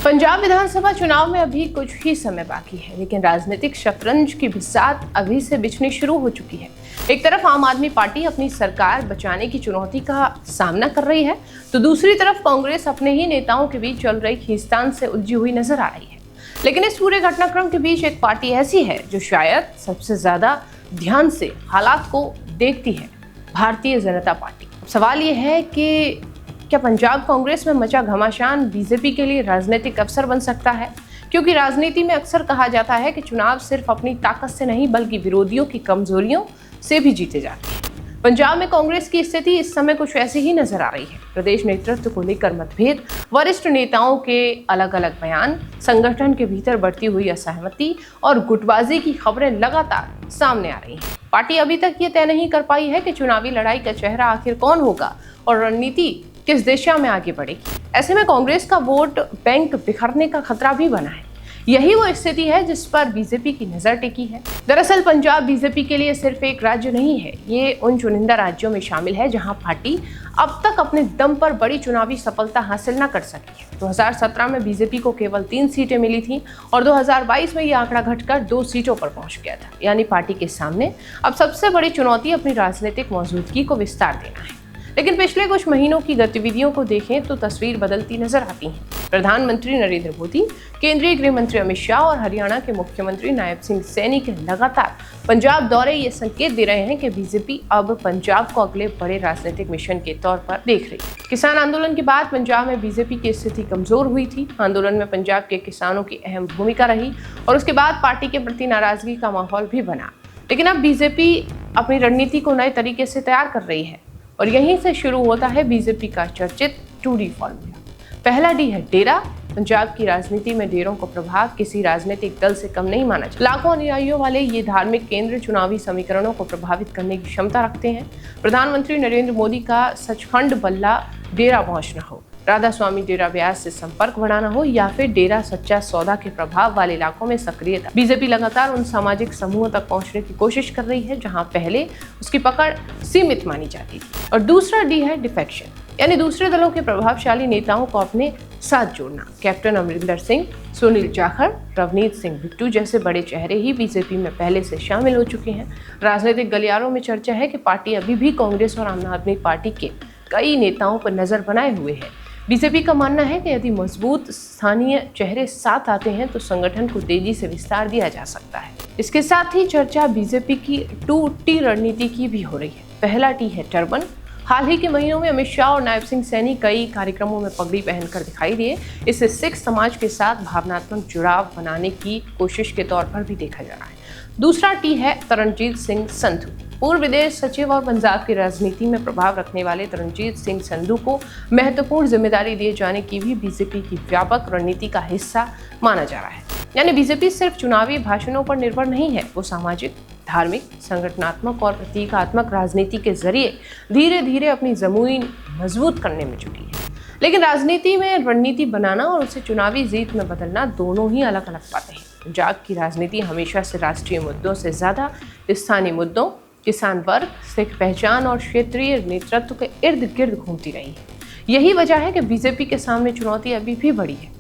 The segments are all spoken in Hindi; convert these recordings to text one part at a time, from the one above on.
पंजाब विधानसभा चुनाव में अभी कुछ ही समय बाकी है, लेकिन राजनीतिक शतरंज की बिसात अभी से बिछनी शुरू हो चुकी है। एक तरफ आम आदमी पार्टी अपनी सरकार बचाने की चुनौती का सामना कर रही है, तो दूसरी तरफ कांग्रेस अपने ही नेताओं के बीच चल रही खींचतान से उलझी हुई नजर आ रही है। लेकिन इस पूरे घटनाक्रम के बीच एक पार्टी ऐसी है जो शायद सबसे ज्यादा ध्यान से हालात को देखती है, भारतीय जनता पार्टी। सवाल ये है कि क्या पंजाब कांग्रेस में मचा घमासान बीजेपी के लिए राजनीतिक अवसर बन सकता है? क्योंकि राजनीति में अक्सर कहा जाता है कि चुनाव सिर्फ अपनी ताकत से नहीं बल्कि विरोधियों की कमजोरियों से भी जीते जाते हैं। पंजाब में कांग्रेस की स्थिति इस समय कुछ ऐसी ही नजर आ रही है। प्रदेश नेतृत्व को लेकर मतभेद, वरिष्ठ नेताओं के अलग अलग बयान, संगठन के भीतर बढ़ती हुई असहमति और गुटबाजी की खबरें लगातार सामने आ रही हैं। पार्टी अभी तक ये तय नहीं कर पाई है कि चुनावी लड़ाई का चेहरा आखिर कौन होगा और रणनीति किस दिशा में आगे बढ़ेगी। ऐसे में कांग्रेस का वोट बैंक बिखरने का खतरा भी बना है। यही वो स्थिति है जिस पर बीजेपी की नजर टिकी है। दरअसल पंजाब बीजेपी के लिए सिर्फ एक राज्य नहीं है, ये उन चुनिंदा राज्यों में शामिल है जहां पार्टी अब तक अपने दम पर बड़ी चुनावी सफलता हासिल न कर सकी है। 2017 में बीजेपी को केवल 3 सीटें मिली थी और 2022 में ये आंकड़ा घटकर 2 सीटों पर पहुंच गया था। यानी पार्टी के सामने अब सबसे बड़ी चुनौती अपनी राजनीतिक मौजूदगी को विस्तार देना है। लेकिन पिछले कुछ महीनों की गतिविधियों को देखें तो तस्वीर बदलती नजर आती है। प्रधानमंत्री नरेंद्र मोदी, केंद्रीय गृह मंत्री अमित शाह और हरियाणा के मुख्यमंत्री नायब सिंह सैनी के लगातार पंजाब दौरे ये संकेत दे रहे हैं कि बीजेपी अब पंजाब को अगले बड़े राजनीतिक मिशन के तौर पर देख रही है। किसान आंदोलन के बाद पंजाब में बीजेपी की स्थिति कमजोर हुई थी। आंदोलन में पंजाब के किसानों की अहम भूमिका रही और उसके बाद पार्टी के प्रति नाराजगी का माहौल भी बना। लेकिन अब बीजेपी अपनी रणनीति को नए तरीके से तैयार कर रही है और यहीं से शुरू होता है बीजेपी का चर्चित 2D फॉर्मूला। पहला डी है डेरा। पंजाब की राजनीति में डेरों को प्रभाव किसी राजनीतिक दल से कम नहीं माना जाता। लाखों अनुयायियों वाले ये धार्मिक केंद्र चुनावी समीकरणों को प्रभावित करने की क्षमता रखते हैं। प्रधानमंत्री नरेंद्र मोदी का सचखंड बल्ला डेरा पहुंचना हो, राधा स्वामी डेरा ब्यास से संपर्क बढ़ाना हो या फिर डेरा सच्चा सौदा के प्रभाव वाले इलाकों में सक्रियता, बीजेपी लगातार उन सामाजिक समूहों तक पहुंचने की कोशिश कर रही है जहां पहले उसकी पकड़ सीमित मानी जाती थी। और दूसरा डी है डिफेक्शन, यानी दूसरे दलों के प्रभावशाली नेताओं को अपने साथ जोड़ना। कैप्टन अमरिंदर सिंह, सुनील जाखड़, रवनीत सिंह बिट्टू जैसे बड़े चेहरे ही बीजेपी में पहले से शामिल हो चुके हैं। राजनीतिक गलियारों में चर्चा है कि पार्टी अभी भी कांग्रेस और आम आदमी पार्टी के कई नेताओं पर नजर बनाए हुए है। बीजेपी का मानना है कि यदि मजबूत स्थानीय चेहरे साथ आते हैं तो संगठन को तेजी से विस्तार दिया जा सकता है। इसके साथ ही चर्चा बीजेपी की 2T रणनीति की भी हो रही है। पहला टी है टर्बन। हाल ही के महीनों में अमित शाह और नायब सिंह सैनी कई कार्यक्रमों में पगड़ी पहनकर दिखाई दिए। इसे सिख समाज के साथ भावनात्मक जुड़ाव बनाने की कोशिश के तौर पर भी देखा जा रहा है। दूसरा टी है तरनजीत सिंह संधू। पूर्व विदेश सचिव और पंजाब की राजनीति में प्रभाव रखने वाले तरनजीत सिंह संधू को महत्वपूर्ण जिम्मेदारी दिए जाने की भी बीजेपी की व्यापक रणनीति का हिस्सा माना जा रहा है। यानी बीजेपी सिर्फ चुनावी भाषणों पर निर्भर नहीं है, वो सामाजिक, धार्मिक, संगठनात्मक और प्रतीकात्मक राजनीति के जरिए धीरे धीरे अपनी जमीन मजबूत करने में जुटी है। लेकिन राजनीति में रणनीति बनाना और उसे चुनावी जीत में बदलना दोनों ही अलग अलग बातें हैं। पंजाब की राजनीति हमेशा से राष्ट्रीय मुद्दों से ज्यादा स्थानीय मुद्दों, किसान वर्ग, सिख पहचान और क्षेत्रीय नेतृत्व के इर्द गिर्द घूमती रही है। यही वजह है कि बीजेपी के सामने चुनौती अभी भी बड़ी है।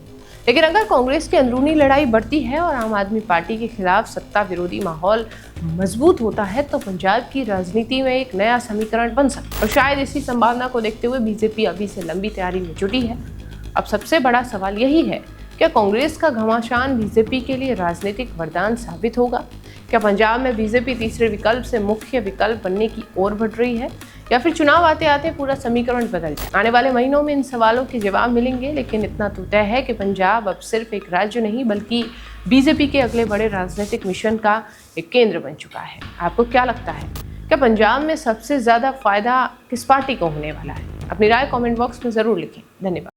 लेकिन अगर कांग्रेस की अंदरूनी लड़ाई बढ़ती है और आम आदमी पार्टी के खिलाफ सत्ता विरोधी माहौल मजबूत होता है तो पंजाब की राजनीति में एक नया समीकरण बन सकता है। और शायद इसी संभावना को देखते हुए बीजेपी अभी से लंबी तैयारी में जुटी है। अब सबसे बड़ा सवाल यही है, क्या कांग्रेस का घमासान बीजेपी के लिए राजनीतिक वरदान साबित होगा? क्या पंजाब में बीजेपी तीसरे विकल्प से मुख्य विकल्प बनने की ओर बढ़ रही है या फिर चुनाव आते आते पूरा समीकरण बदल जाए? आने वाले महीनों में इन सवालों के जवाब मिलेंगे, लेकिन इतना तो तय है कि पंजाब अब सिर्फ एक राज्य नहीं बल्कि बीजेपी के अगले बड़े राजनीतिक मिशन का एक केंद्र बन चुका है। आपको क्या लगता है, क्या पंजाब में सबसे ज्यादा फायदा किस पार्टी को होने वाला है? अपनी राय कमेंट बॉक्स में जरूर लिखें। धन्यवाद।